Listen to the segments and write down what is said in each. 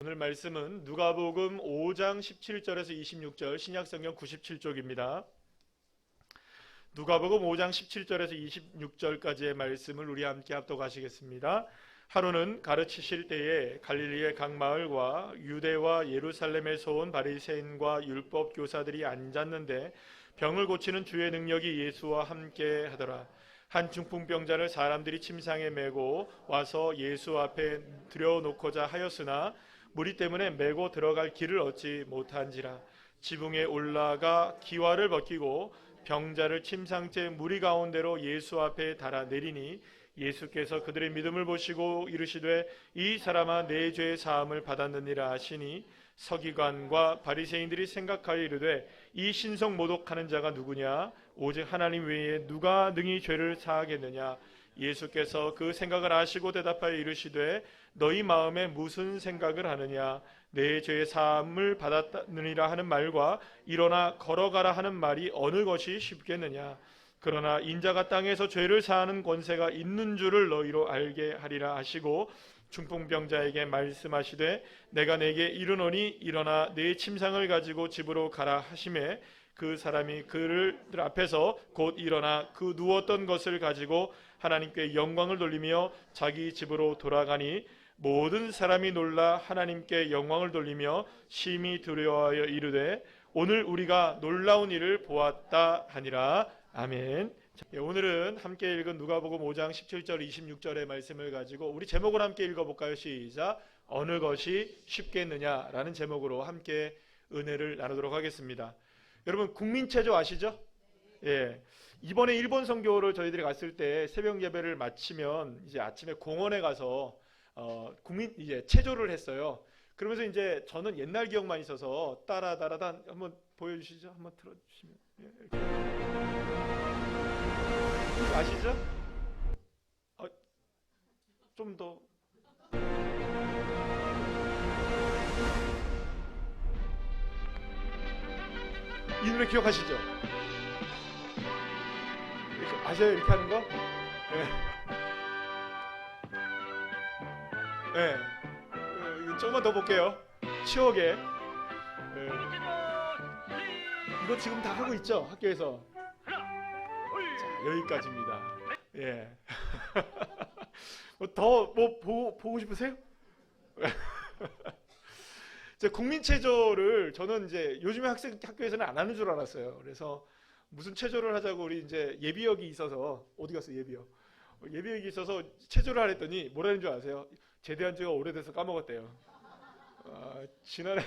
오늘 말씀은 누가복음 5장 17절에서 26절 신약성경 97쪽입니다. 누가복음 5장 17절에서 26절까지의 말씀을 우리 함께 합독하시겠습니다. 하루는 가르치실 때에 갈릴리의 각 마을과 유대와 예루살렘에서 온 바리새인과 율법 교사들이 앉았는데 병을 고치는 주의 능력이 예수와 함께 하더라. 한 중풍병자를 사람들이 침상에 메고 와서 예수 앞에 들여놓고자 하였으나 무리 때문에 메고 들어갈 길을 얻지 못한지라. 지붕에 올라가 기와를 벗기고 병자를 침상째 무리 가운데로 예수 앞에 달아 내리니 예수께서 그들의 믿음을 보시고 이르시되 이 사람아 내 죄의 사함을 받았느니라 하시니 서기관과 바리새인들이 생각하여 이르되 이 신성 모독하는 자가 누구냐? 오직 하나님 외에 누가 능히 죄를 사하겠느냐? 예수께서 그 생각을 아시고 대답하여 이르시되 너희 마음에 무슨 생각을 하느냐? 내 죄의 사함을 받았느니라 하는 말과 일어나 걸어가라 하는 말이 어느 것이 쉽겠느냐? 그러나 인자가 땅에서 죄를 사하는 권세가 있는 줄을 너희로 알게 하리라 하시고 중풍병자에게 말씀하시되 내가 내게 이르노니 일어나 내 침상을 가지고 집으로 가라 하시매 그 사람이 그들 앞에서 곧 일어나 그 누웠던 것을 가지고 하나님께 영광을 돌리며 자기 집으로 돌아가니 모든 사람이 놀라 하나님께 영광을 돌리며 심히 두려워하여 이르되 오늘 우리가 놀라운 일을 보았다 하니라. 아멘. 오늘은 함께 읽은 누가복음 5장 17절 26절의 말씀을 가지고 우리 제목을 함께 읽어볼까요? 시작. 어느 것이 쉽겠느냐라는 제목으로 함께 은혜를 나누도록 하겠습니다. 여러분 국민체조 아시죠? 예. 이번에 일본 선교를 저희들이 갔을 때 새벽 예배를 마치면 이제 아침에 공원에 가서 국민 이제 체조를 했어요. 그러면서 이제 저는 옛날 기억만 있어서 따라따라단 한번 보여주시죠. 한번 틀어주시면 이렇게. 아시죠? 좀 더. 이 노래 기억하시죠? 아세요? 이렇게 하는 거? 네. 네. 조금만 더 볼게요. 추억에. 네. 이거 지금 다 하고 있죠? 학교에서. 자, 여기까지입니다. 예. 더 보고 싶으세요? 국민체조를 저는 이제 요즘에 학교에서는 안 하는 줄 알았어요. 그래서 무슨 체조를 하자고 우리 이제 예비역이 있어서 어디 갔어 예비역? 예비역이 있어서 체조를 하랬더니 뭐라는 줄 아세요? 제대한 지가 오래돼서 까먹었대요. 지난해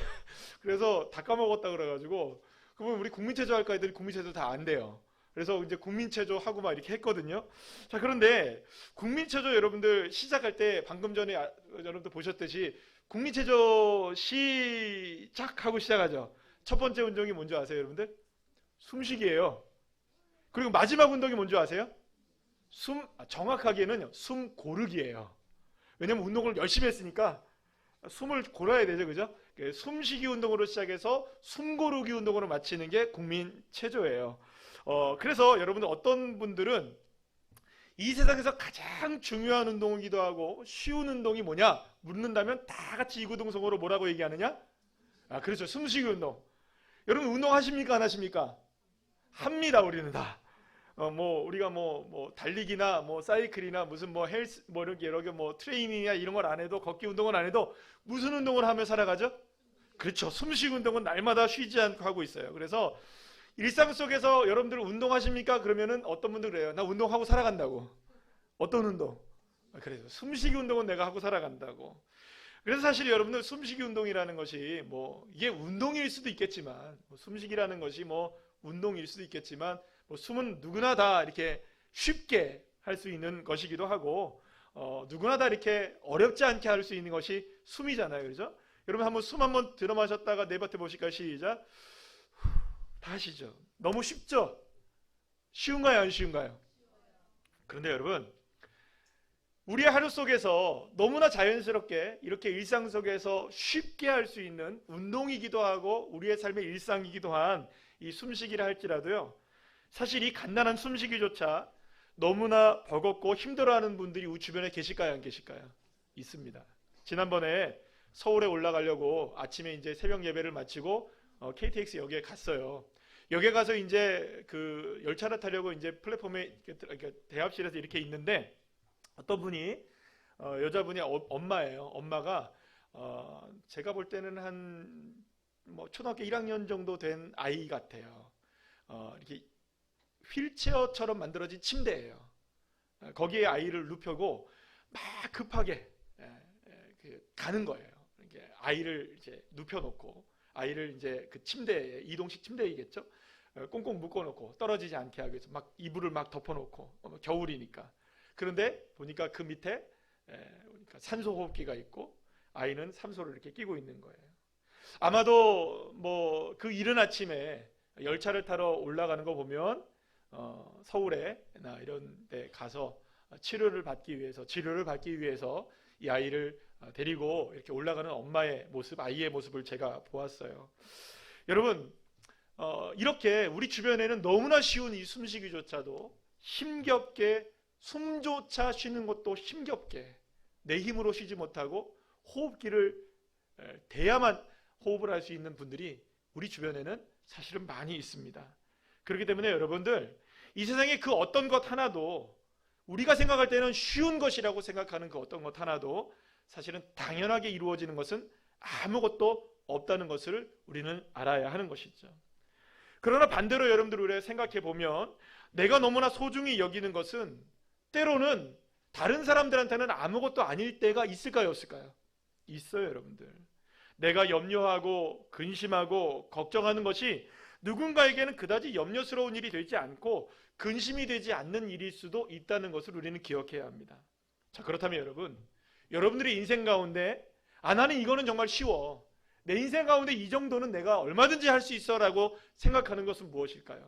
그래서 다 까먹었다 그래가지고 그러면 우리 국민체조 할까 했더니 국민체조 다 안 돼요. 그래서 이제 국민체조 하고 막 이렇게 했거든요. 자, 그런데 국민체조 여러분들 시작할 때 방금 전에 여러분들 보셨듯이 국민체조 시작하고 시작하죠. 첫 번째 운동이 뭔지 아세요, 여러분들? 숨쉬기예요. 그리고 마지막 운동이 뭔지 아세요? 정확하게는요, 숨 고르기예요. 왜냐면 운동을 열심히 했으니까 숨을 고르야 되죠, 그죠? 숨쉬기 운동으로 시작해서 숨 고르기 운동으로 마치는 게 국민체조예요. 그래서 여러분들 어떤 분들은 이 세상에서 가장 중요한 운동이기도 하고 쉬운 운동이 뭐냐 묻는다면 다 같이 이구동성으로 뭐라고 얘기하느냐? 그렇죠. 숨쉬기 운동. 여러분 운동하십니까? 안 하십니까? 합니다. 우리는 다. 우리가 달리기나 사이클이나 무슨 헬스 이렇게 여러 개 트레이닝이나 이런 걸 안 해도 걷기 운동을 안 해도 무슨 운동을 하며 살아가죠? 그렇죠. 숨쉬기 운동은 날마다 쉬지 않고 하고 있어요. 그래서 일상 속에서 여러분들 운동하십니까? 그러면은 어떤 분들 그래요. 나 운동하고 살아간다고. 어떤 운동? 그래서 숨쉬기 운동은 내가 하고 살아간다고. 그래서 사실 여러분들 숨쉬기 운동이라는 것이 이게 운동일 수도 있겠지만 숨쉬기라는 것이 운동일 수도 있겠지만 숨은 누구나 다 이렇게 쉽게 할 수 있는 것이기도 하고 누구나 다 이렇게 어렵지 않게 할 수 있는 것이 숨이잖아요. 그렇죠? 여러분 한번 숨 한번 들어 마셨다가 내뱉어 보실까요? 시작. 다 하시죠. 너무 쉽죠? 쉬운가요? 안 쉬운가요? 그런데 여러분 우리의 하루 속에서 너무나 자연스럽게 이렇게 일상 속에서 쉽게 할 수 있는 운동이기도 하고 우리의 삶의 일상이기도 한 이 숨쉬기를 할지라도요 사실 이 간단한 숨쉬기조차 너무나 버겁고 힘들어하는 분들이 우리 주변에 계실까요? 안 계실까요? 있습니다. 지난번에 서울에 올라가려고 아침에 이제 새벽 예배를 마치고 KTX 역에 갔어요. 역에 가서 이제 그 열차를 타려고 이제 플랫폼에 이렇게 대합실에서 이렇게 있는데 어떤 분이 여자분이 엄마예요. 엄마가 제가 볼 때는 한 뭐 초등학교 1학년 정도 된 아이 같아요. 이렇게 휠체어처럼 만들어진 침대예요. 거기에 아이를 눕혀고 막 급하게 가는 거예요. 이렇게 아이를 이제 눕혀놓고 아이를 이제 그 침대에, 이동식 침대이겠죠. 꽁꽁 묶어놓고 떨어지지 않게 하기 위해서 막 이불을 막 덮어놓고 겨울이니까. 그런데 보니까 그 밑에 산소 호흡기가 있고 아이는 삼소를 이렇게 끼고 있는 거예요. 아마도 뭐 그 이른 아침에 열차를 타러 올라가는 거 보면 서울에나 이런 데 가서 치료를 받기 위해서 이 아이를 데리고 이렇게 올라가는 엄마의 모습, 아이의 모습을 제가 보았어요. 여러분, 이렇게 우리 주변에는 너무나 쉬운 이 숨쉬기조차도 힘겹게, 숨조차 쉬는 것도 힘겹게 내 힘으로 쉬지 못하고 호흡기를 대야만 호흡을 할 수 있는 분들이 우리 주변에는 사실은 많이 있습니다. 그렇기 때문에 여러분들, 이 세상에 그 어떤 것 하나도 우리가 생각할 때는 쉬운 것이라고 생각하는 그 어떤 것 하나도 사실은 당연하게 이루어지는 것은 아무것도 없다는 것을 우리는 알아야 하는 것이죠. 그러나 반대로 여러분들 우리가 생각해 보면 내가 너무나 소중히 여기는 것은 때로는 다른 사람들한테는 아무것도 아닐 때가 있을까요, 없을까요? 있어요, 여러분들. 내가 염려하고 근심하고 걱정하는 것이 누군가에게는 그다지 염려스러운 일이 되지 않고 근심이 되지 않는 일일 수도 있다는 것을 우리는 기억해야 합니다. 자, 그렇다면 여러분들의 인생 가운데 나는 이거는 정말 쉬워, 내 인생 가운데 이 정도는 내가 얼마든지 할 수 있어 라고 생각하는 것은 무엇일까요?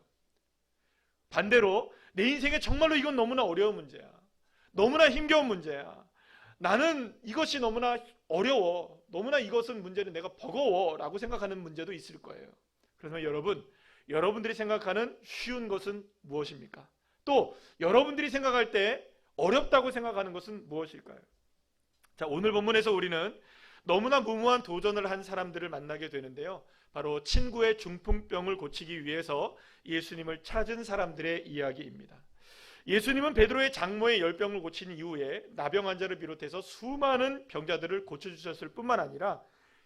반대로 내 인생에 정말로 이건 너무나 어려운 문제야, 너무나 힘겨운 문제야, 나는 이것이 너무나 어려워, 너무나 이것은 문제는 내가 버거워 라고 생각하는 문제도 있을 거예요. 그러면 여러분들이 생각하는 쉬운 것은 무엇입니까? 또 여러분들이 생각할 때 어렵다고 생각하는 것은 무엇일까요? 자, 오늘 본문에서 우리는 너무나 무모한 도전을 한 사람들을 만나게 되는데요, 바로 친구의 중풍병을 고치기 위해서 예수님을 찾은 사람들의 이야기입니다. 예수님은 베드로의 장모의 열병을 고친 이후에 나병 환자를 비롯해서 수많은 병자들을 고쳐주셨을 뿐만 아니라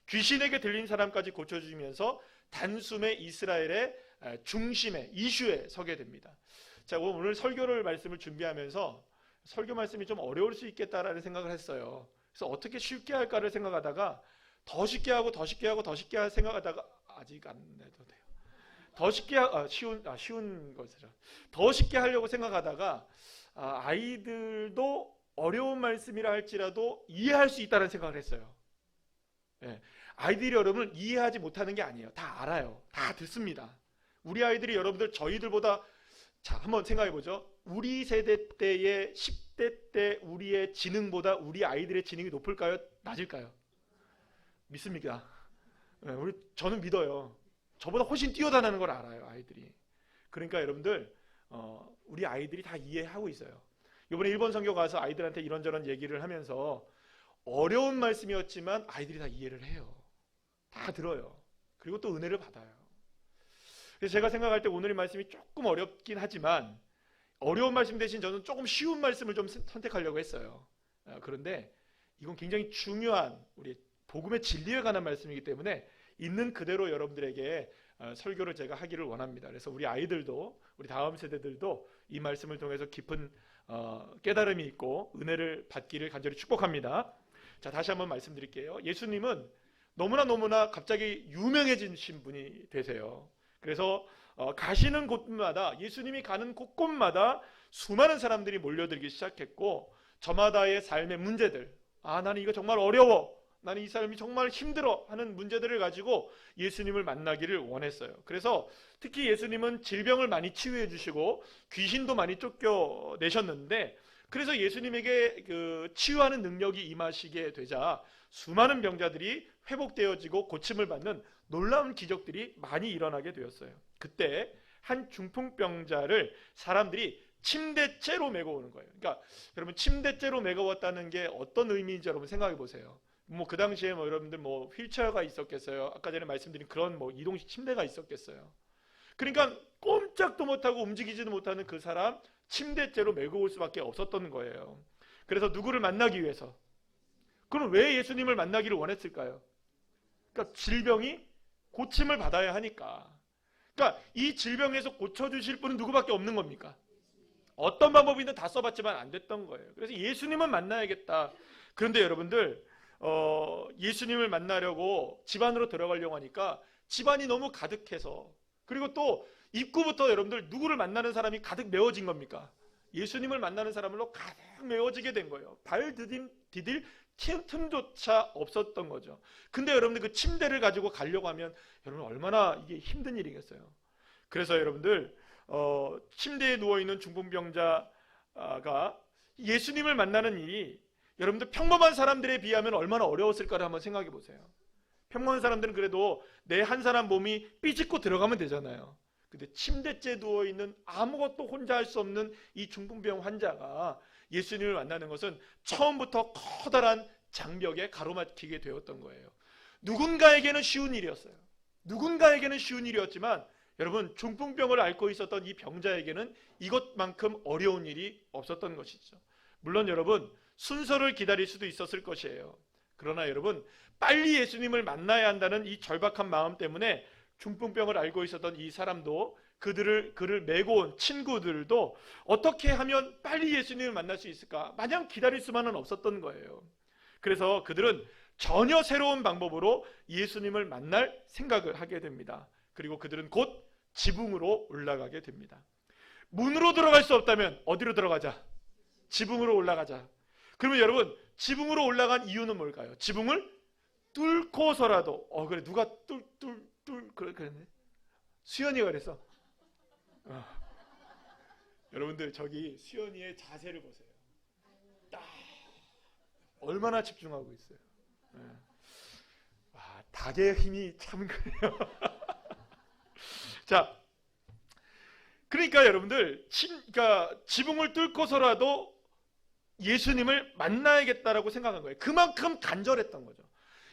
귀신에게 들린 사람까지 고쳐주면서 단숨에 이스라엘의 중심에, 이슈에 서게 됩니다. 자, 오늘 말씀을 준비하면서 설교 말씀이 좀 어려울 수 있겠다라는 생각을 했어요. 그래서 어떻게 쉽게 할까를 생각하다가 더 쉽게 하고 생각하다가 아직 안 해도 돼요. 더 쉽게 쉬운 것이라 더 쉽게 하려고 생각하다가 아이들도 어려운 말씀이라 할지라도 이해할 수 있다는 생각을 했어요. 예, 아이들이 여러분을 이해하지 못하는 게 아니에요. 다 알아요. 다 듣습니다. 우리 아이들이 여러분들 저희들보다, 자, 한번 생각해 보죠. 우리 세대 때의 10대 때 우리의 지능보다 우리 아이들의 지능이 높을까요? 낮을까요? 믿습니까? 네, 저는 믿어요. 저보다 훨씬 뛰어다니는 걸 알아요, 아이들이. 그러니까 여러분들, 우리 아이들이 다 이해하고 있어요. 이번에 일본 선교 가서 아이들한테 이런저런 얘기를 하면서 어려운 말씀이었지만 아이들이 다 이해를 해요. 다 들어요. 그리고 또 은혜를 받아요. 그래서 제가 생각할 때 오늘의 말씀이 조금 어렵긴 하지만 어려운 말씀 대신 저는 조금 쉬운 말씀을 좀 선택하려고 했어요. 그런데 이건 굉장히 중요한 우리 복음의 진리에 관한 말씀이기 때문에 있는 그대로 여러분들에게 설교를 제가 하기를 원합니다. 그래서 우리 아이들도, 우리 다음 세대들도 이 말씀을 통해서 깊은 깨달음이 있고 은혜를 받기를 간절히 축복합니다. 자, 다시 한번 말씀드릴게요. 예수님은 너무나 갑자기 유명해지신 분이 되세요. 그래서 가시는 곳마다, 예수님이 가는 곳곳마다 수많은 사람들이 몰려들기 시작했고, 저마다의 삶의 문제들, 나는 이거 정말 어려워, 나는 이 삶이 정말 힘들어 하는 문제들을 가지고 예수님을 만나기를 원했어요. 그래서 특히 예수님은 질병을 많이 치유해 주시고 귀신도 많이 쫓겨내셨는데, 그래서 예수님에게 그 치유하는 능력이 임하시게 되자 수많은 병자들이 회복되어지고 고침을 받는 놀라운 기적들이 많이 일어나게 되었어요. 그때 한 중풍병자를 사람들이 침대째로 메고 오는 거예요. 그러니까 여러분 침대째로 메고 왔다는 게 어떤 의미인지 여러분 생각해 보세요. 뭐 그 당시에 뭐 여러분들 뭐 휠체어가 있었겠어요? 아까 전에 말씀드린 그런 뭐 이동식 침대가 있었겠어요? 그러니까 꼼짝도 못하고 움직이지도 못하는 그 사람 침대째로 메고 올 수밖에 없었던 거예요. 그래서 누구를 만나기 위해서? 그럼 왜 예수님을 만나기를 원했을까요? 그러니까 질병이 고침을 받아야 하니까. 그러니까 이 질병에서 고쳐주실 분은 누구밖에 없는 겁니까? 어떤 방법이든 다 써봤지만 안 됐던 거예요. 그래서 예수님은 만나야겠다. 그런데 여러분들 예수님을 만나려고 집 안으로 들어가려고 하니까 집안이 너무 가득해서, 그리고 또 입구부터 여러분들 누구를 만나는 사람이 가득 메워진 겁니까? 예수님을 만나는 사람으로 가득 메워지게 된 거예요. 발 디딜 틈조차 없었던 거죠. 근데 여러분들 그 침대를 가지고 가려고 하면 여러분 얼마나 이게 힘든 일이겠어요. 그래서 여러분들 침대에 누워있는 중풍병자가 예수님을 만나는 일이 여러분들 평범한 사람들에 비하면 얼마나 어려웠을까를 한번 생각해 보세요. 평범한 사람들은 그래도 내 한 사람 몸이 삐집고 들어가면 되잖아요. 근데 침대째 누워있는 아무것도 혼자 할 수 없는 이 중풍병 환자가 예수님을 만나는 것은 처음부터 커다란 장벽에 가로막히게 되었던 거예요. 누군가에게는 쉬운 일이었어요. 누군가에게는 쉬운 일이었지만 여러분 중풍병을 앓고 있었던 이 병자에게는 이것만큼 어려운 일이 없었던 것이죠. 물론 여러분 순서를 기다릴 수도 있었을 것이에요. 그러나 여러분 빨리 예수님을 만나야 한다는 이 절박한 마음 때문에 중풍병을 앓고 있었던 이 사람도 그를 메고 온 친구들도 어떻게 하면 빨리 예수님을 만날 수 있을까 마냥 기다릴 수만은 없었던 거예요. 그래서 그들은 전혀 새로운 방법으로 예수님을 만날 생각을 하게 됩니다. 그리고 그들은 곧 지붕으로 올라가게 됩니다. 문으로 들어갈 수 없다면 어디로 들어가자? 지붕으로 올라가자. 그러면 여러분 지붕으로 올라간 이유는 뭘까요? 지붕을 뚫고서라도 그래 누가 그랬네. 수연이가 그랬어. 여러분들 저기 수연이의 자세를 보세요. 딱 얼마나 집중하고 있어요. 와, 닭의 힘이 참 그래요. 자, 그러니까 여러분들 그러니까 지붕을 뚫고서라도 예수님을 만나야겠다라고 생각한 거예요. 그만큼 간절했던 거죠.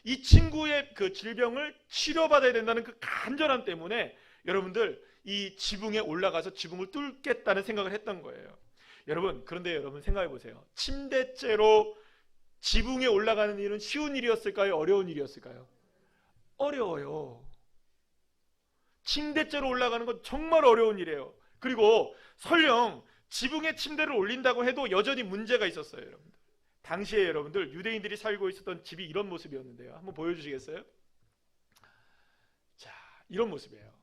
이 친구의 그 질병을 치료받아야 된다는 그 간절함 때문에 여러분들 이 지붕에 올라가서 지붕을 뚫겠다는 생각을 했던 거예요. 여러분 그런데 여러분 생각해 보세요. 침대째로 지붕에 올라가는 일은 쉬운 일이었을까요? 어려운 일이었을까요? 어려워요. 침대째로 올라가는 건 정말 어려운 일이에요. 그리고 설령 지붕에 침대를 올린다고 해도 여전히 문제가 있었어요. 여러분들 당시에 여러분들 유대인들이 살고 있었던 집이 이런 모습이었는데요. 한번 보여주시겠어요? 자, 이런 모습이에요.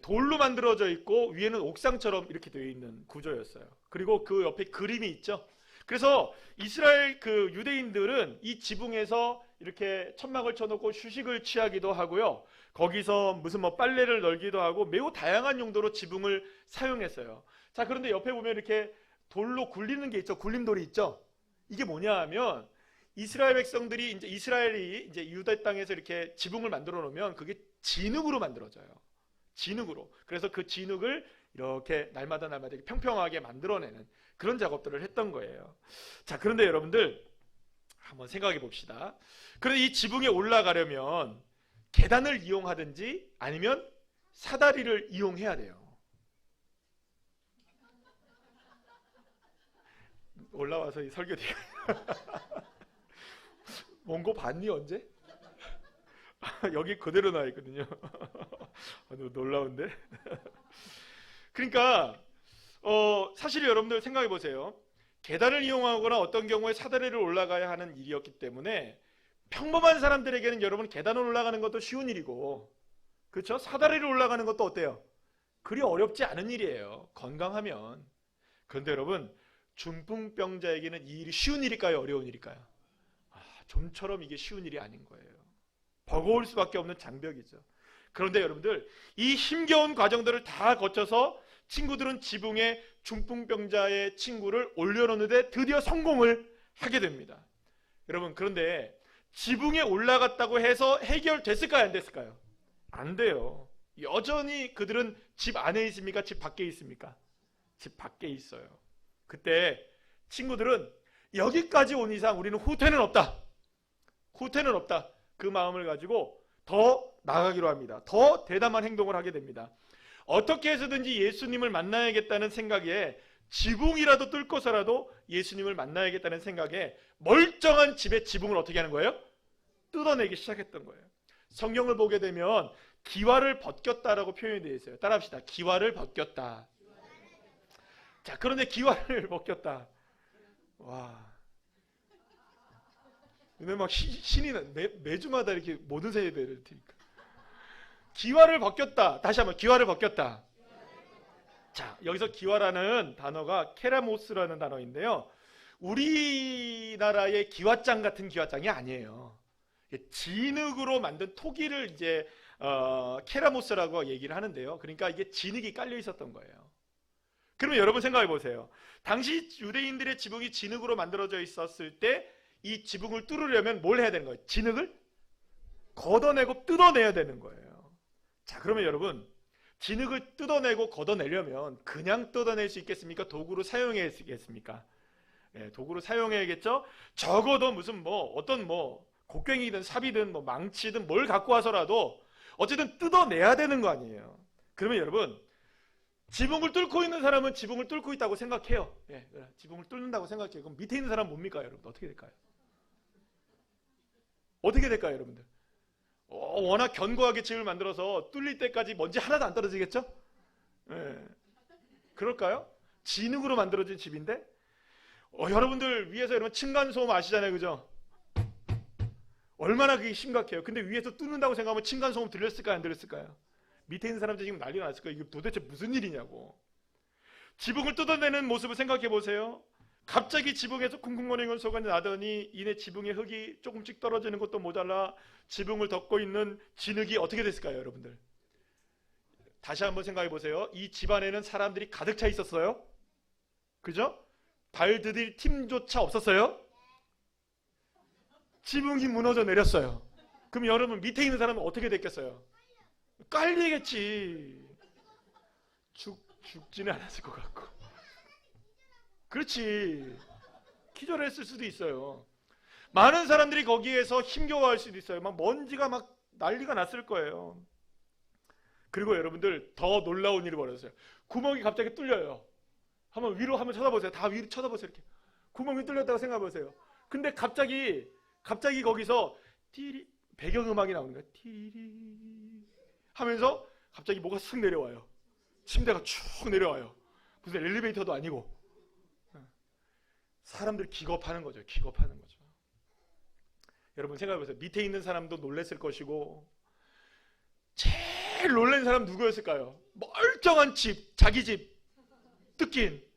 돌로 만들어져 있고 위에는 옥상처럼 이렇게 되어 있는 구조였어요. 그리고 그 옆에 그림이 있죠. 그래서 이스라엘 그 유대인들은 이 지붕에서 이렇게 천막을 쳐놓고 휴식을 취하기도 하고요. 거기서 무슨 뭐 빨래를 널기도 하고 매우 다양한 용도로 지붕을 사용했어요. 자, 그런데 옆에 보면 이렇게 돌로 굴리는 게 있죠. 굴림돌이 있죠. 이게 뭐냐 하면 이스라엘 백성들이 이스라엘이 유다 땅에서 이렇게 지붕을 만들어 놓으면 그게 진흙으로 만들어져요. 진흙으로. 그래서 그 진흙을 이렇게 날마다 평평하게 만들어내는 그런 작업들을 했던 거예요. 자, 그런데 여러분들 한번 생각해 봅시다. 그런데 이 지붕에 올라가려면 계단을 이용하든지 아니면 사다리를 이용해야 돼요. 올라와서 이 설교대가 원고 봤니 언제? 여기 그대로 나와 있거든요. 놀라운데? 그러니까 사실 여러분들 생각해 보세요. 계단을 이용하거나 어떤 경우에 사다리를 올라가야 하는 일이었기 때문에 평범한 사람들에게는 여러분 계단을 올라가는 것도 쉬운 일이고, 그렇죠? 사다리를 올라가는 것도 어때요? 그리 어렵지 않은 일이에요. 건강하면. 그런데 여러분 중풍병자에게는 이 일이 쉬운 일일까요? 어려운 일일까요? 좀처럼 이게 쉬운 일이 아닌 거예요. 버거울 수밖에 없는 장벽이죠. 그런데 여러분들 이 힘겨운 과정들을 다 거쳐서 친구들은 지붕에 중풍병자의 친구를 올려놓는데 드디어 성공을 하게 됩니다. 여러분 그런데 지붕에 올라갔다고 해서 해결됐을까요? 안 됐을까요? 안 돼요. 여전히 그들은 집 안에 있습니까? 집 밖에 있습니까? 집 밖에 있어요. 그때 친구들은 여기까지 온 이상 우리는 후퇴는 없다. 후퇴는 없다. 그 마음을 가지고 더 나아가기로 합니다. 더 대담한 행동을 하게 됩니다. 어떻게 해서든지 예수님을 만나야겠다는 생각에 지붕이라도 뚫고서라도 예수님을 만나야겠다는 생각에 멀쩡한 집의 지붕을 어떻게 하는 거예요? 뜯어내기 시작했던 거예요. 성경을 보게 되면 기와를 벗겼다라고 표현이 되어 있어요. 따라합시다. 기와를 벗겼다. 자, 그런데 기와를 벗겼다. 와. 근데 막 신이 매주마다 이렇게 모든 세대를 드니까. 기와를 벗겼다. 다시 한번 기와를 벗겼다. 자, 여기서 기와라는 단어가 케라모스라는 단어인데요. 우리나라의 기와장 같은 기와장이 아니에요. 진흙으로 만든 토기를 이제 케라모스라고 얘기를 하는데요. 그러니까 이게 진흙이 깔려 있었던 거예요. 그러면 여러분 생각해 보세요. 당시 유대인들의 지붕이 진흙으로 만들어져 있었을 때 이 지붕을 뚫으려면 뭘 해야 되는 거예요? 진흙을 걷어내고 뜯어내야 되는 거예요. 자, 그러면 여러분 진흙을 뜯어내고 걷어내려면 그냥 뜯어낼 수 있겠습니까? 도구로 사용해야겠습니까? 네, 도구로 사용해야겠죠? 적어도 무슨 어떤 곡괭이든 삽이든 망치든 뭘 갖고 와서라도 어쨌든 뜯어내야 되는 거 아니에요. 그러면 여러분 지붕을 뚫고 있는 사람은 지붕을 뚫고 있다고 생각해요. 예, 지붕을 뚫는다고 생각해요. 그럼 밑에 있는 사람은 뭡니까, 여러분? 어떻게 될까요? 어떻게 될까요, 여러분들? 워낙 견고하게 집을 만들어서 뚫릴 때까지 먼지 하나도 안 떨어지겠죠? 예. 그럴까요? 진흙으로 만들어진 집인데 여러분들 위에서 여러분 층간소음 아시잖아요, 그죠? 얼마나 그게 심각해요. 근데 위에서 뚫는다고 생각하면 층간소음 들렸을까요, 안 들렸을까요? 밑에 있는 사람들이 지금 난리가 났을 거예요. 이게 도대체 무슨 일이냐고. 지붕을 뜯어내는 모습을 생각해 보세요. 갑자기 지붕에서 쿵쿵거리는 소리가 나더니 이내 지붕의 흙이 조금씩 떨어지는 것도 모자라 지붕을 덮고 있는 진흙이 어떻게 됐을까요, 여러분들? 다시 한번 생각해 보세요. 이 집안에는 사람들이 가득 차 있었어요. 그죠? 발 디딜 틈조차 없었어요. 지붕이 무너져 내렸어요. 그럼 여러분 밑에 있는 사람은 어떻게 됐겠어요? 깔리겠지. 죽지는 않았을 것 같고. 그렇지. 기절했을 수도 있어요. 많은 사람들이 거기에서 힘겨워할 수도 있어요. 막 먼지가 막 난리가 났을 거예요. 그리고 여러분들 더 놀라운 일이 벌어졌어요. 구멍이 갑자기 뚫려요. 한번 위로 한번 쳐다보세요. 다 위로 쳐다보세요. 이렇게 구멍이 뚫렸다고 생각해 보세요. 근데 갑자기 거기서 띠리 배경음악이 나오는 거예요. 띠리 하면서 갑자기 뭐가 쓱 내려와요. 침대가 쭉 내려와요. 무슨 엘리베이터도 아니고. 사람들 기겁하는 거죠. 기겁하는 거죠. 여러분 생각해보세요. 밑에 있는 사람도 놀랬을 것이고 제일 놀란 사람 누구였을까요? 멀쩡한 집, 자기 집 뜯긴.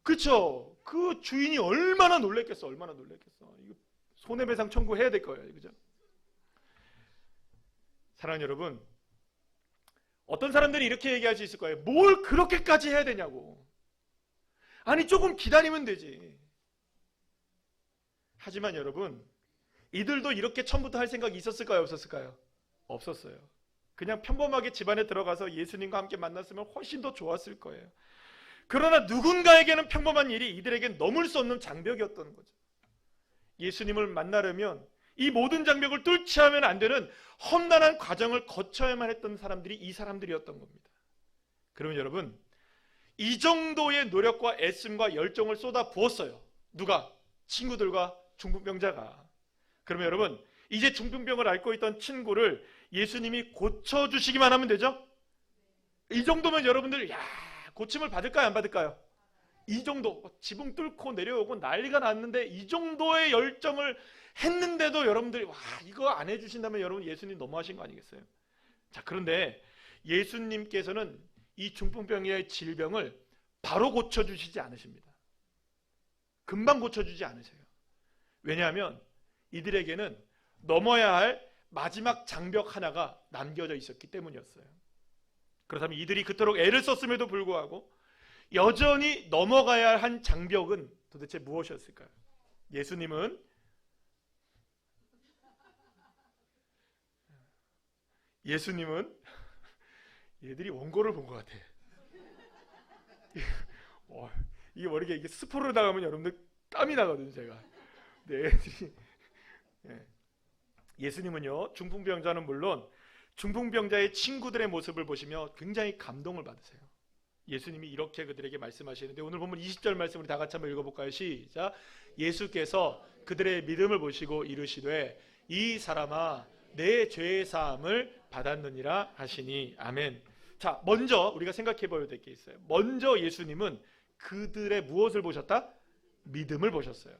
그쵸? 그 주인이 얼마나 놀랬겠어. 얼마나 놀랬겠어. 이거 손해배상 청구해야 될 거예요. 그죠? 사랑하는 여러분, 어떤 사람들이 이렇게 얘기할 수 있을 거예요. 뭘 그렇게까지 해야 되냐고. 아니 조금 기다리면 되지. 하지만 여러분 이들도 이렇게 처음부터 할 생각이 있었을까요? 없었을까요? 없었어요. 그냥 평범하게 집안에 들어가서 예수님과 함께 만났으면 훨씬 더 좋았을 거예요. 그러나 누군가에게는 평범한 일이 이들에겐 넘을 수 없는 장벽이었던 거죠. 예수님을 만나려면 이 모든 장벽을 뚫지 하면 안 되는 험난한 과정을 거쳐야만 했던 사람들이 이 사람들이었던 겁니다. 그러면 여러분 이 정도의 노력과 애씀과 열정을 쏟아 부었어요. 누가? 친구들과 중풍병자가. 그러면 여러분 이제 중풍병을 앓고 있던 친구를 예수님이 고쳐주시기만 하면 되죠? 이 정도면 여러분들 고침을 받을까요, 안 받을까요? 이 정도 지붕 뚫고 내려오고 난리가 났는데 이 정도의 열정을 했는데도 여러분들이 이거 안 해주신다면 여러분 예수님 너무하신 거 아니겠어요? 자, 그런데 예수님께서는 이 중풍병의 질병을 바로 고쳐주시지 않으십니다. 금방 고쳐주지 않으세요. 왜냐하면 이들에게는 넘어야 할 마지막 장벽 하나가 남겨져 있었기 때문이었어요. 그렇다면 이들이 그토록 애를 썼음에도 불구하고 여전히 넘어가야 할 장벽은 도대체 무엇이었을까요? 예수님은 얘들이 원고를 본 것 같아. 이게 모르게 이게 스포를 당하면 여러분들 땀이 나거든요, 제가. 네. 예. 예수님은요, 중풍병자는 물론 중풍병자의 친구들의 모습을 보시며 굉장히 감동을 받으세요. 예수님이 이렇게 그들에게 말씀하시는데, 오늘 보면 20절 말씀 우리 다 같이 한번 읽어볼까요? 시작. 예수께서 그들의 믿음을 보시고 이르시되 이 사람아 내 죄의 사함을 받았느니라 하시니. 아멘. 자, 먼저 우리가 생각해 봐야 될 게 있어요. 먼저 예수님은 그들의 무엇을 보셨다? 믿음을 보셨어요.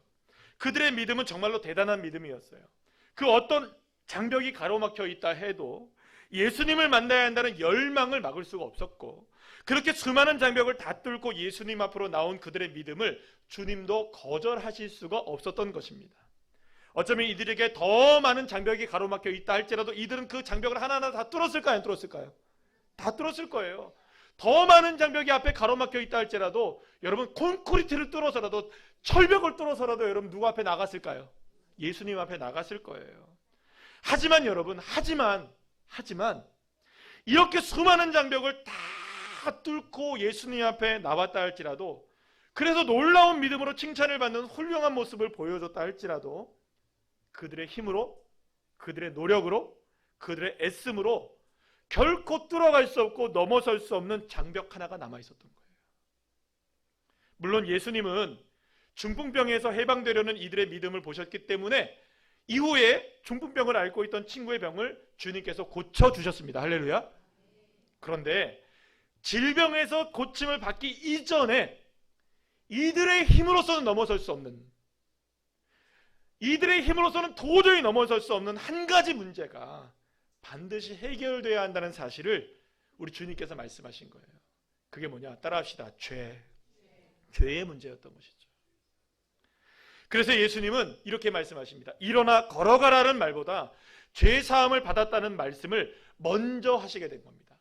그들의 믿음은 정말로 대단한 믿음이었어요. 그 어떤 장벽이 가로막혀 있다 해도 예수님을 만나야 한다는 열망을 막을 수가 없었고, 그렇게 수많은 장벽을 다 뚫고 예수님 앞으로 나온 그들의 믿음을 주님도 거절하실 수가 없었던 것입니다. 어쩌면 이들에게 더 많은 장벽이 가로막혀 있다 할지라도 이들은 그 장벽을 하나하나 다 뚫었을까요? 안 뚫었을까요? 다 뚫었을 거예요. 더 많은 장벽이 앞에 가로막혀 있다 할지라도 여러분 콘크리트를 뚫어서라도, 철벽을 뚫어서라도 여러분 누구 앞에 나갔을까요? 예수님 앞에 나갔을 거예요. 하지만 여러분, 하지만 이렇게 수많은 장벽을 다 뚫고 예수님 앞에 나왔다 할지라도, 그래서 놀라운 믿음으로 칭찬을 받는 훌륭한 모습을 보여줬다 할지라도, 그들의 힘으로, 그들의 노력으로, 그들의 애씀으로 결코 뚫어갈 수 없고 넘어설 수 없는 장벽 하나가 남아있었던 거예요. 물론 예수님은 중풍병에서 해방되려는 이들의 믿음을 보셨기 때문에 이후에 중풍병을 앓고 있던 친구의 병을 주님께서 고쳐주셨습니다. 할렐루야. 그런데 질병에서 고침을 받기 이전에 이들의 힘으로서는 넘어설 수 없는, 이들의 힘으로서는 도저히 넘어설 수 없는 한 가지 문제가 반드시 해결돼야 한다는 사실을 우리 주님께서 말씀하신 거예요. 그게 뭐냐? 따라합시다. 죄의 문제였던 것이죠. 그래서 예수님은 이렇게 말씀하십니다. 일어나 걸어가라는 말보다 죄 사함을 받았다는 말씀을 먼저 하시게 된 겁니다.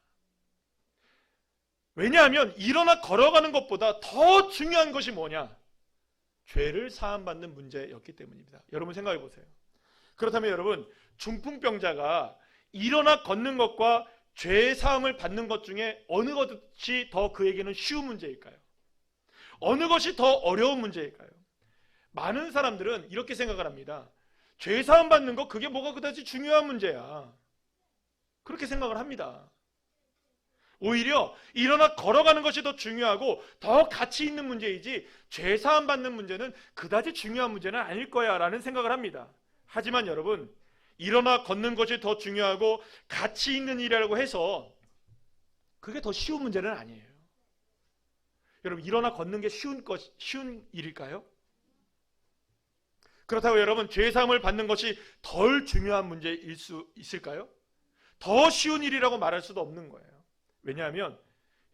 왜냐하면 일어나 걸어가는 것보다 더 중요한 것이 뭐냐? 죄를 사함받는 문제였기 때문입니다. 여러분 생각해 보세요. 그렇다면 여러분, 중풍병자가 일어나 걷는 것과 죄 사함을 받는 것 중에 어느 것이 더 그에게는 쉬운 문제일까요? 어느 것이 더 어려운 문제일까요? 많은 사람들은 이렇게 생각을 합니다. 죄 사함 받는 거, 그게 뭐가 그다지 중요한 문제야. 그렇게 생각을 합니다. 오히려 일어나 걸어가는 것이 더 중요하고 더 가치 있는 문제이지 죄 사함 받는 문제는 그다지 중요한 문제는 아닐 거야 라는 생각을 합니다. 하지만 여러분, 일어나 걷는 것이 더 중요하고 가치 있는 일이라고 해서 그게 더 쉬운 문제는 아니에요. 여러분, 일어나 걷는 게 쉬운 일일까요? 그렇다고 여러분, 죄 사함을 받는 것이 덜 중요한 문제일 수 있을까요? 더 쉬운 일이라고 말할 수도 없는 거예요. 왜냐하면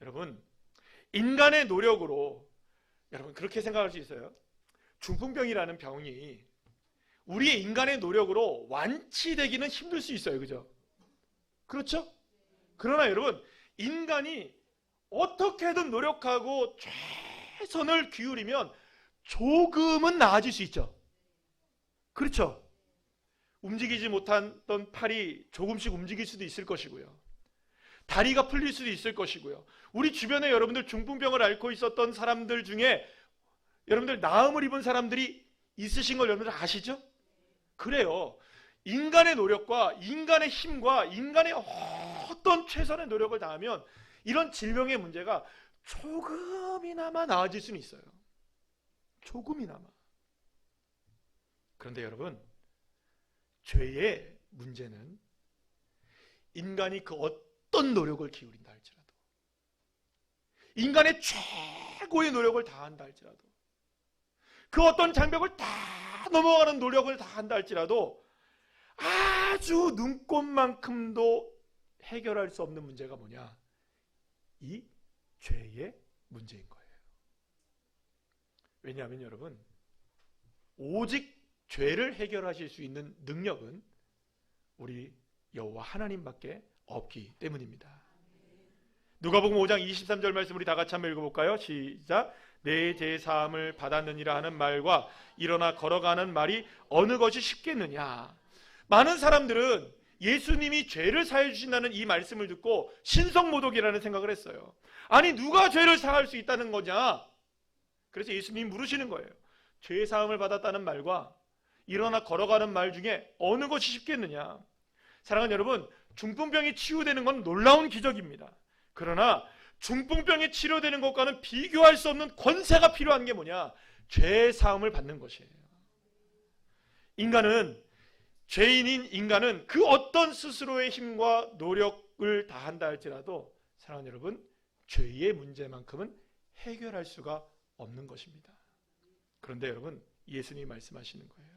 여러분, 인간의 노력으로, 여러분 그렇게 생각할 수 있어요. 중풍병이라는 병이 우리의 인간의 노력으로 완치되기는 힘들 수 있어요. 그죠? 그렇죠? 그러나 여러분, 인간이 어떻게든 노력하고 최선을 기울이면 조금은 나아질 수 있죠. 그렇죠? 움직이지 못했던 팔이 조금씩 움직일 수도 있을 것이고요. 다리가 풀릴 수도 있을 것이고요. 우리 주변에 여러분들 중풍병을 앓고 있었던 사람들 중에 여러분들 나음을 입은 사람들이 있으신 걸 여러분들 아시죠? 그래요. 인간의 노력과 인간의 힘과 인간의 어떤 최선의 노력을 다하면 이런 질병의 문제가 조금이나마 나아질 수는 있어요. 조금이나마. 그런데 여러분, 죄의 문제는 인간이 그 어떤 노력을 기울인다 할지라도, 인간의 최고의 노력을 다한다 할지라도, 그 어떤 장벽을 다 넘어가는 노력을 다한다 할지라도 아주 눈꼽만큼도 해결할 수 없는 문제가 뭐냐? 이 죄의 문제인 거예요. 왜냐하면 여러분, 오직 죄를 해결하실 수 있는 능력은 우리 여호와 하나님밖에 없기 때문입니다. 누가복음 5장 23절 말씀 우리 다 같이 한번 읽어볼까요? 시작. 내 죄 사함을 받았느니라 하는 말과 일어나 걸어가는 말이 어느 것이 쉽겠느냐? 많은 사람들은 예수님이 죄를 사해 주신다는 이 말씀을 듣고 신성모독이라는 생각을 했어요. 아니, 누가 죄를 사할 수 있다는 거냐? 그래서 예수님이 물으시는 거예요. 죄 사함을 받았다는 말과 일어나 걸어가는 말 중에 어느 것이 쉽겠느냐? 사랑하는 여러분, 중풍병이 치유되는 건 놀라운 기적입니다. 그러나 중풍병이 치료되는 것과는 비교할 수 없는 권세가 필요한 게 뭐냐? 죄 사함을 받는 것이에요. 죄인인 인간은 그 어떤 스스로의 힘과 노력을 다한다 할지라도 사랑하는 여러분, 죄의 문제만큼은 해결할 수가 없는 것입니다. 그런데 여러분, 예수님이 말씀하시는 거예요.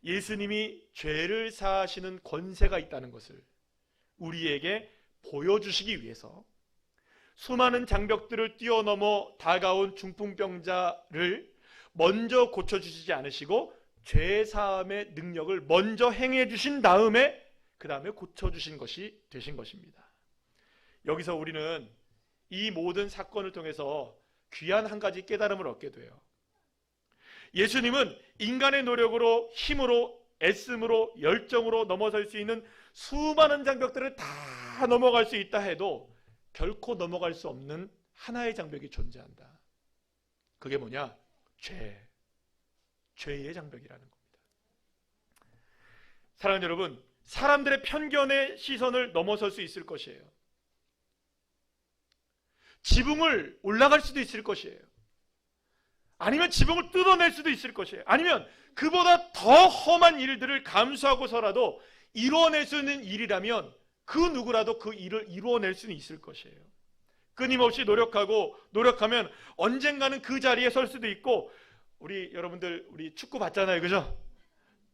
예수님이 죄를 사하시는 권세가 있다는 것을 우리에게 보여주시기 위해서 수많은 장벽들을 뛰어넘어 다가온 중풍병자를 먼저 고쳐주시지 않으시고 죄 사함의 능력을 먼저 행해 주신 다음에 그 다음에 고쳐주신 것이 되신 것입니다. 여기서 우리는 이 모든 사건을 통해서 귀한 한 가지 깨달음을 얻게 돼요. 예수님은 인간의 노력으로, 힘으로, 애씀으로, 열정으로 넘어설 수 있는 수많은 장벽들을 다 넘어갈 수 있다 해도 결코 넘어갈 수 없는 하나의 장벽이 존재한다. 그게 뭐냐? 죄의 장벽이라는 겁니다. 사랑하는 여러분, 사람들의 편견의 시선을 넘어설 수 있을 것이에요. 지붕을 올라갈 수도 있을 것이에요. 아니면 지붕을 뜯어낼 수도 있을 것이에요. 아니면 그보다 더 험한 일들을 감수하고서라도 이루어낼 수 있는 일이라면 그 누구라도 그 일을 이루어낼 수는 있을 것이에요. 끊임없이 노력하면 언젠가는 그 자리에 설 수도 있고, 여러분들 우리 축구 봤잖아요, 그죠?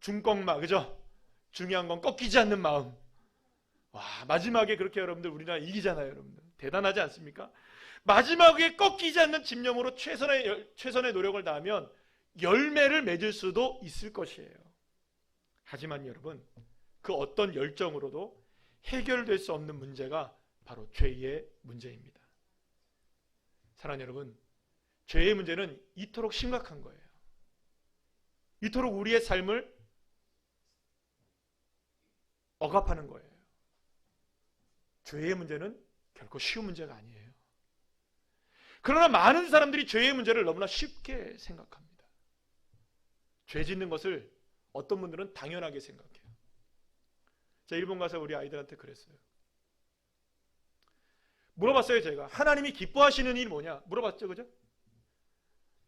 중꺾마, 그죠? 중요한 건 꺾이지 않는 마음. 와, 마지막에 그렇게 여러분들 우리나라 이기잖아요, 여러분들. 대단하지 않습니까? 마지막에 꺾이지 않는 집념으로 최선의 노력을 다하면 열매를 맺을 수도 있을 것이에요. 하지만 여러분, 그 어떤 열정으로도 해결될 수 없는 문제가 바로 죄의 문제입니다. 사랑하는 여러분, 죄의 문제는 이토록 심각한 거예요. 이토록 우리의 삶을 억압하는 거예요. 죄의 문제는 결코 쉬운 문제가 아니에요. 그러나 많은 사람들이 죄의 문제를 너무나 쉽게 생각합니다. 죄 짓는 것을 어떤 분들은 당연하게 생각해요. 제가 일본 가서 우리 아이들한테 그랬어요. 물어봤어요. 제가 하나님이 기뻐하시는 일 뭐냐 물어봤죠, 그죠?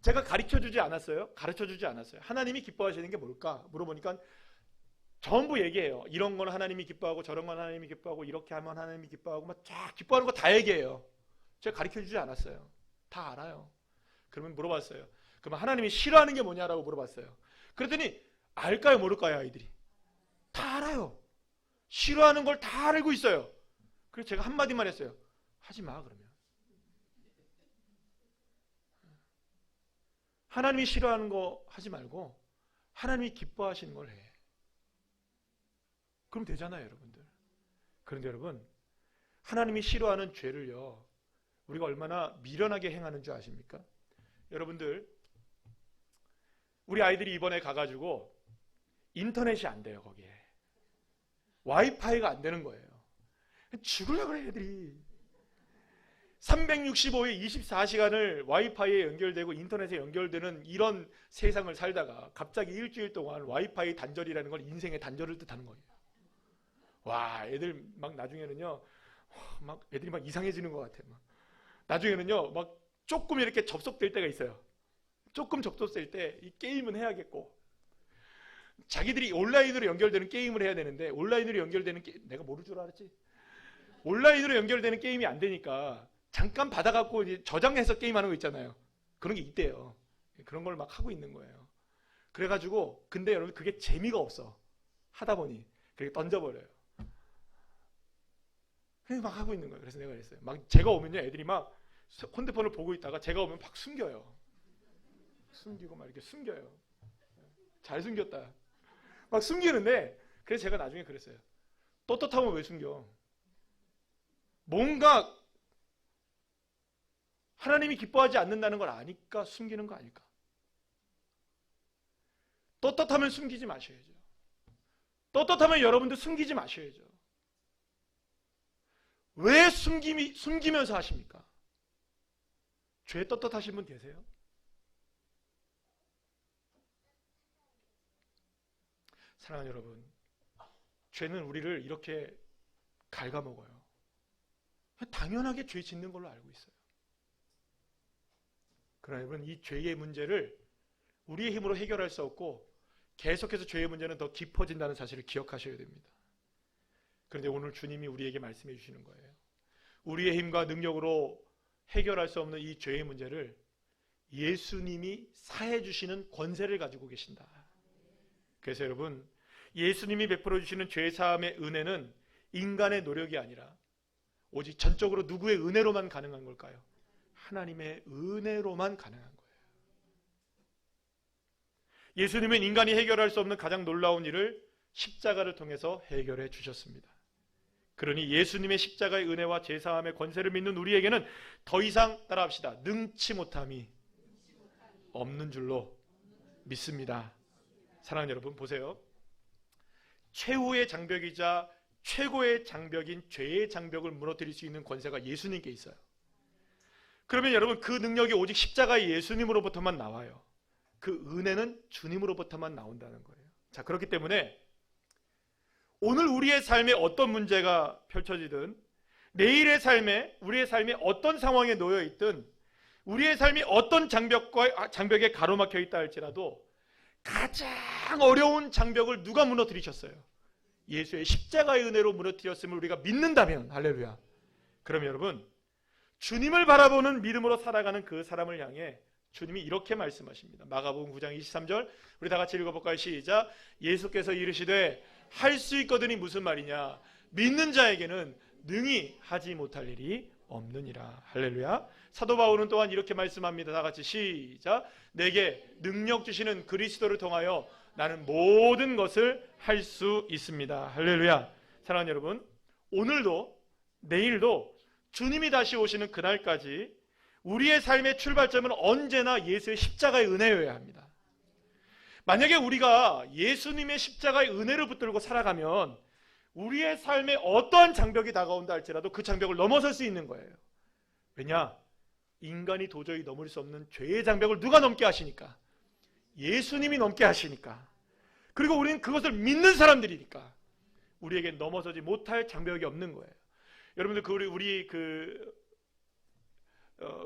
제가 가르쳐주지 않았어요. 하나님이 기뻐하시는 게 뭘까 물어보니까 전부 얘기해요. 이런 건 하나님이 기뻐하고 저런 건 하나님이 기뻐하고 이렇게 하면 하나님이 기뻐하고 막 쫙 기뻐하는 거 다 얘기해요. 제가 가르쳐주지 않았어요. 다 알아요. 그러면 물어봤어요. 그러면 하나님이 싫어하는 게 뭐냐라고 물어봤어요. 그랬더니 알까요, 모를까요, 아이들이? 다 알아요. 싫어하는 걸 다 알고 있어요. 그래서 제가 한마디만 했어요. 하지 마, 그러면. 하나님이 싫어하는 거 하지 말고 하나님이 기뻐하시는 걸 해. 그럼 되잖아요, 여러분들. 그런데 여러분, 하나님이 싫어하는 죄를요, 우리가 얼마나 미련하게 행하는 줄 아십니까? 여러분들, 우리 아이들이 이번에 가가지고 인터넷이 안 돼요, 거기에. 와이파이가 안 되는 거예요. 죽으려고 그래, 애들이. 365일 24시간을 와이파이에 연결되고 인터넷에 연결되는 이런 세상을 살다가 갑자기 일주일 동안 와이파이 단절이라는 걸 인생의 단절을 뜻하는 거예요. 와, 애들 막 나중에는요, 막 애들이 막 이상해지는 것 같아요. 나중에는요, 막 조금 이렇게 접속될 때가 있어요. 조금 접속될 때 이 게임은 해야겠고, 자기들이 온라인으로 연결되는 게임을 해야 되는데, 온라인으로 연결되는 내가 모를 줄 알았지? 온라인으로 연결되는 게임이 안 되니까 잠깐 받아갖고 이제 저장해서 게임하는 거 있잖아요. 그런 게 있대요. 그런 걸 막 하고 있는 거예요. 그래가지고 근데 여러분 그게 재미가 없어. 하다 보니 그렇게 던져버려요. 그냥 막 하고 있는 거예요. 그래서 내가 그랬어요. 막 제가 오면요, 애들이 막 핸드폰을 보고 있다가 제가 오면 막 숨겨요. 숨기고 막 이렇게 숨겨요. 잘 숨겼다. 막 숨기는데, 그래서 제가 나중에 그랬어요. 떳떳하면 왜 숨겨? 뭔가 하나님이 기뻐하지 않는다는 걸 아니까 숨기는 거 아닐까? 떳떳하면 숨기지 마셔야죠. 떳떳하면 여러분도 숨기지 마셔야죠. 왜 숨기면서 하십니까? 죄 떳떳하신 분 계세요? 사랑하는 여러분, 죄는 우리를 이렇게 갉아먹어요. 당연하게 죄 짓는 걸로 알고 있어요. 그러나 여러분, 이 죄의 문제를 우리의 힘으로 해결할 수 없고 계속해서 죄의 문제는 더 깊어진다는 사실을 기억하셔야 됩니다. 그런데 오늘 주님이 우리에게 말씀해 주시는 거예요. 우리의 힘과 능력으로 해결할 수 없는 이 죄의 문제를 예수님이 사해 주시는 권세를 가지고 계신다. 그래서 여러분, 예수님이 베풀어 주시는 죄 사함의 은혜는 인간의 노력이 아니라 오직 전적으로 누구의 은혜로만 가능한 걸까요? 하나님의 은혜로만 가능한 거예요. 예수님은 인간이 해결할 수 없는 가장 놀라운 일을 십자가를 통해서 해결해 주셨습니다. 그러니 예수님의 십자가의 은혜와 제사함의 권세를 믿는 우리에게는 더 이상 따라합시다. 능치 못함이 없는 줄로 믿습니다. 사랑하는 여러분, 보세요. 최후의 장벽이자 최고의 장벽인 죄의 장벽을 무너뜨릴 수 있는 권세가 예수님께 있어요. 그러면 여러분, 그 능력이 오직 십자가의 예수님으로부터만 나와요. 그 은혜는 주님으로부터만 나온다는 거예요. 자, 그렇기 때문에 오늘 우리의 삶에 어떤 문제가 펼쳐지든, 내일의 삶에, 우리의 삶이 어떤 상황에 놓여 있든, 우리의 삶이 어떤 장벽에 가로막혀 있다 할지라도 가장 어려운 장벽을 누가 무너뜨리셨어요? 예수의 십자가의 은혜로 무너뜨렸음을 우리가 믿는다면, 할렐루야. 그럼 여러분, 주님을 바라보는 믿음으로 살아가는 그 사람을 향해 주님이 이렇게 말씀하십니다. 마가복음 9장 23절, 우리 다 같이 읽어볼까요? 시작. 예수께서 이르시되 할 수 있거든이 무슨 말이냐? 믿는 자에게는 능히 하지 못할 일이 없느니라. 할렐루야. 사도 바울은 또한 이렇게 말씀합니다. 다 같이 시작. 내게 능력 주시는 그리스도를 통하여 나는 모든 것을 할 수 있습니다. 할렐루야. 사랑하는 여러분, 오늘도 내일도 주님이 다시 오시는 그날까지 우리의 삶의 출발점은 언제나 예수의 십자가의 은혜여야 합니다. 만약에 우리가 예수님의 십자가의 은혜를 붙들고 살아가면 우리의 삶에 어떠한 장벽이 다가온다 할지라도 그 장벽을 넘어설 수 있는 거예요. 왜냐? 인간이 도저히 넘을 수 없는 죄의 장벽을 누가 넘게 하시니까? 예수님이 넘게 하시니까. 그리고 우리는 그것을 믿는 사람들이니까 우리에게 넘어서지 못할 장벽이 없는 거예요. 여러분들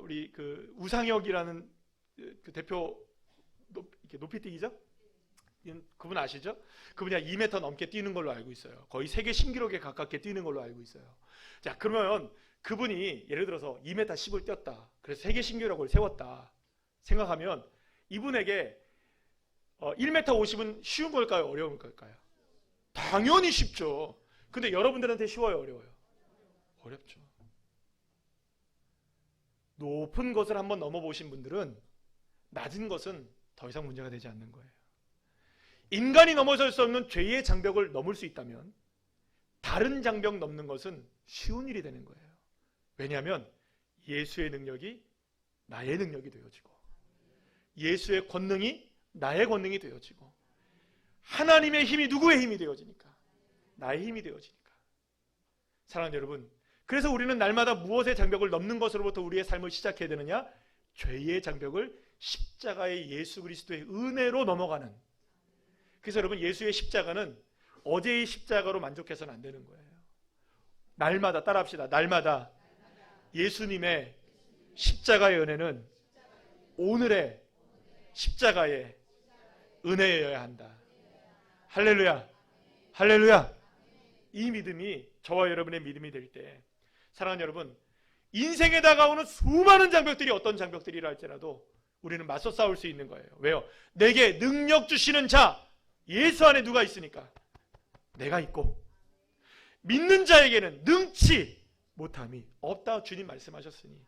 우리 우상혁이라는 그 대표 높이뛰기죠? 그분 아시죠? 그분이 2m 넘게 뛰는 걸로 알고 있어요. 거의 세계 신기록에 가깝게 뛰는 걸로 알고 있어요. 자, 그러면 그분이 예를 들어서 2m 10을 뛰었다. 그래서 세계 신기록을 세웠다. 생각하면 이분에게 1m 50은 쉬운 걸까요? 어려운 걸까요? 당연히 쉽죠. 근데 여러분들한테 쉬워요? 어려워요? 어렵죠. 높은 것을 한번 넘어보신 분들은 낮은 것은 더 이상 문제가 되지 않는 거예요. 인간이 넘어설 수 없는 죄의 장벽을 넘을 수 있다면 다른 장벽 넘는 것은 쉬운 일이 되는 거예요. 왜냐하면 예수의 능력이 나의 능력이 되어지고 예수의 권능이 나의 권능이 되어지고 하나님의 힘이 누구의 힘이 되어지니까? 나의 힘이 되어지니까. 사랑하는 여러분, 그래서 우리는 날마다 무엇의 장벽을 넘는 것으로부터 우리의 삶을 시작해야 되느냐? 죄의 장벽을 십자가의 예수 그리스도의 은혜로 넘어가는. 그래서 여러분, 예수의 십자가는 어제의 십자가로 만족해서는 안 되는 거예요. 날마다 따라합시다. 날마다 예수님의 십자가의 은혜는 오늘의 십자가의 은혜여야 한다. 할렐루야. 할렐루야. 이 믿음이 저와 여러분의 믿음이 될 때, 사랑하는 여러분, 인생에 다가오는 수많은 장벽들이 어떤 장벽들이라 할지라도 우리는 맞서 싸울 수 있는 거예요. 왜요? 내게 능력 주시는 자, 예수 안에 누가 있으니까? 내가 있고, 믿는 자에게는 능치 못함이 없다 주님 말씀하셨으니,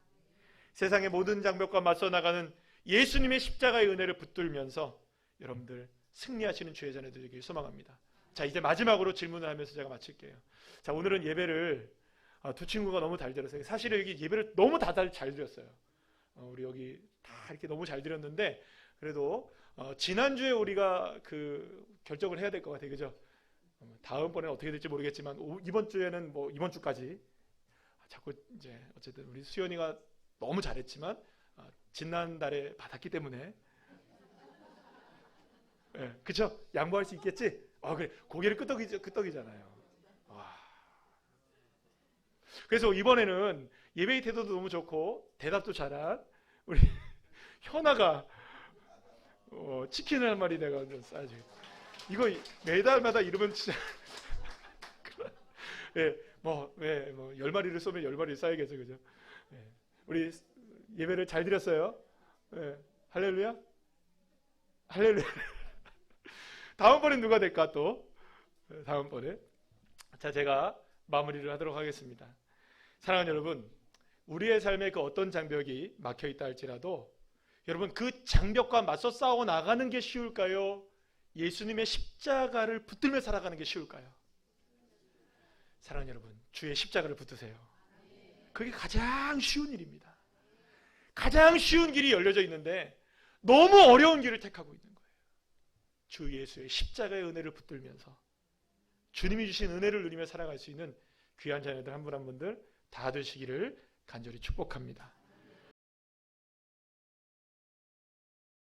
세상의 모든 장벽과 맞서 나가는 예수님의 십자가의 은혜를 붙들면서 여러분들 승리하시는 주의 자녀들에게 소망합니다. 자, 이제 마지막으로 질문을 하면서 제가 마칠게요. 자, 오늘은 예배를 두 친구가 너무 잘 들었어요. 사실은 여기 예배를 너무 잘 드렸어요. 우리 여기 다 이렇게 너무 잘 드렸는데, 그래도 지난주에 우리가 그 결정을 해야 될 것 같아요. 그죠? 다음번에는 어떻게 될지 모르겠지만 이번 주에는 뭐 이번 주까지 자꾸 이제 어쨌든 우리 수연이가 너무 잘했지만 지난달에 받았기 때문에, 그쵸? 양보할 수 있겠지? 그래. 고개를 끄덕이잖아요. 와. 그래서 이번에는 예배의 태도도 너무 좋고 대답도 잘한 우리 현아가 치킨을 한 마리 내가 싸야지. 이거 매달마다 이러면 진짜 예, 뭐 10마리를 쏘면 10마리를 싸야겠죠, 그죠? 예. 우리 예배를 잘 드렸어요. 예. 할렐루야. 할렐루야. 다음번엔 누가 될까 또? 다음번에. 자, 제가 마무리를 하도록 하겠습니다. 사랑하는 여러분, 우리의 삶에 그 어떤 장벽이 막혀 있다 할지라도 여러분 그 장벽과 맞서 싸워 나가는 게 쉬울까요? 예수님의 십자가를 붙들며 살아가는 게 쉬울까요? 사랑하는 여러분, 주의 십자가를 붙드세요. 그게 가장 쉬운 일입니다. 가장 쉬운 길이 열려져 있는데 너무 어려운 길을 택하고 있는 거예요. 주 예수의 십자가의 은혜를 붙들면서 주님이 주신 은혜를 누리며 살아갈 수 있는 귀한 자녀들 한 분 한 분들 다 되시기를 간절히 축복합니다.